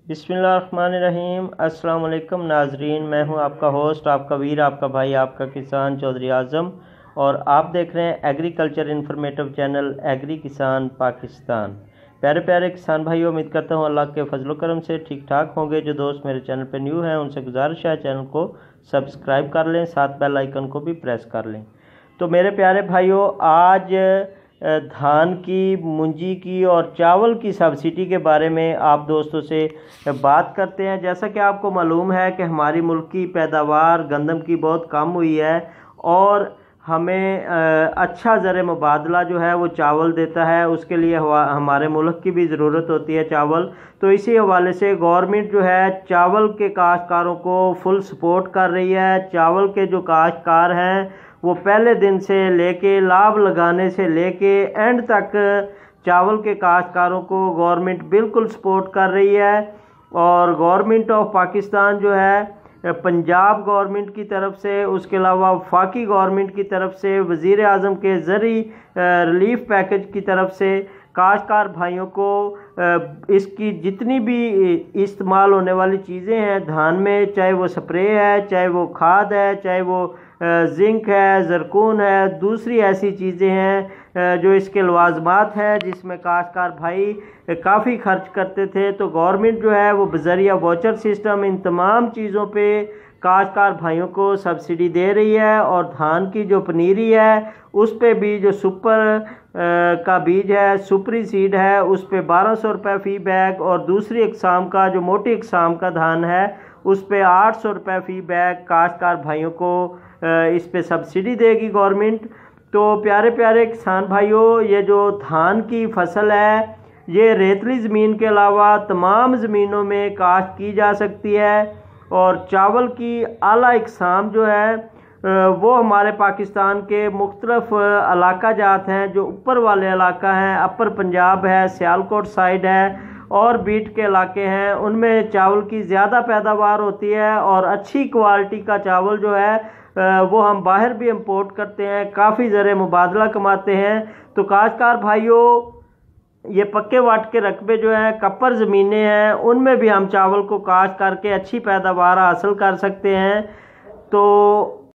बिस्मिल्लाहिर्रहमानिर्रहीम। अस्सलाम वालेकुम नाजरीन, मैं हूं आपका होस्ट, आपका वीर, आपका भाई, आपका किसान चौधरी आज़म, और आप देख रहे हैं एग्रीकल्चर इन्फॉर्मेटिव चैनल एग्री किसान पाकिस्तान। प्यारे प्यारे किसान भाइयों, उम्मीद करता हूं अल्लाह के फजल करम से ठीक ठाक होंगे। जो दोस्त मेरे चैनल पर न्यू हैं उनसे गुजारिश है चैनल को सब्सक्राइब कर लें, साथ बेल आइकन को भी प्रेस कर लें। तो मेरे प्यारे भाइयों, आज धान की, मुंजी की और चावल की सब्सिडी के बारे में आप दोस्तों से बात करते हैं। जैसा कि आपको मालूम है कि हमारी मुल्क की पैदावार गंदम की बहुत कम हुई है और हमें अच्छा ज़र मुबादला जो है वो चावल देता है। उसके लिए हमारे मुल्क की भी ज़रूरत होती है चावल। तो इसी हवाले से गवर्नमेंट जो है चावल के काश्तकारों को फुल सपोर्ट कर रही है। चावल के जो काश्तकार हैं वो पहले दिन से लेके लाभ लगाने से लेके एंड तक चावल के काश्तकारों को गवर्नमेंट बिल्कुल सपोर्ट कर रही है। और गवर्नमेंट ऑफ पाकिस्तान जो है पंजाब गवर्नमेंट की तरफ से, उसके अलावा वफाकी गवर्नमेंट की तरफ से, वज़ीर आज़म के ज़रिए रिलीफ पैकेज की तरफ से काश्तकार भाइयों को इसकी जितनी भी इस्तेमाल होने वाली चीज़ें हैं धान में, चाहे वो स्प्रे है, चाहे वो खाद है, चाहे वो जिंक है, ज़रकून है, दूसरी ऐसी चीज़ें हैं जो इसके लवाजमात हैं जिसमें काश्तकार भाई काफ़ी खर्च करते थे। तो गवर्नमेंट जो है वो बज़रिया वाउचर सिस्टम इन तमाम चीज़ों पे काश्तकार भाइयों को सब्सिडी दे रही है। और धान की जो पनीरी है उस पे भी जो सुपर का बीज है, सुपरी सीड है, उस पे 1200 रुपये फ़ी बैग, और दूसरी इकसाम का जो मोटी इकसाम का धान है उस पे 800 रुपये फ़ी बैग काश्तकार भाइयों को इस पे सब्सिडी देगी गवर्नमेंट। तो प्यारे प्यारे किसान भाइयों, ये जो धान की फसल है ये रेतली ज़मीन के अलावा तमाम ज़मीनों में काश्त की जा सकती है। और चावल की आला इकसाम जो है वो हमारे पाकिस्तान के मुख्तलिफ इलाका जात हैं। जो ऊपर वाले इलाका हैं, अपर पंजाब है, सियालकोट साइड है और बीट के इलाके हैं, उनमें चावल की ज़्यादा पैदावार होती है और अच्छी क्वालिटी का चावल जो है वो हम बाहर भी इंपोर्ट करते हैं, काफ़ी ज़र मुबादला कमाते हैं। तो काश्तकार भाइयों, ये पक्के वाट के रकबे जो हैं, कप्पर ज़मीनें हैं, उनमें भी हम चावल को काश्त करके अच्छी पैदावार हासिल कर सकते हैं। तो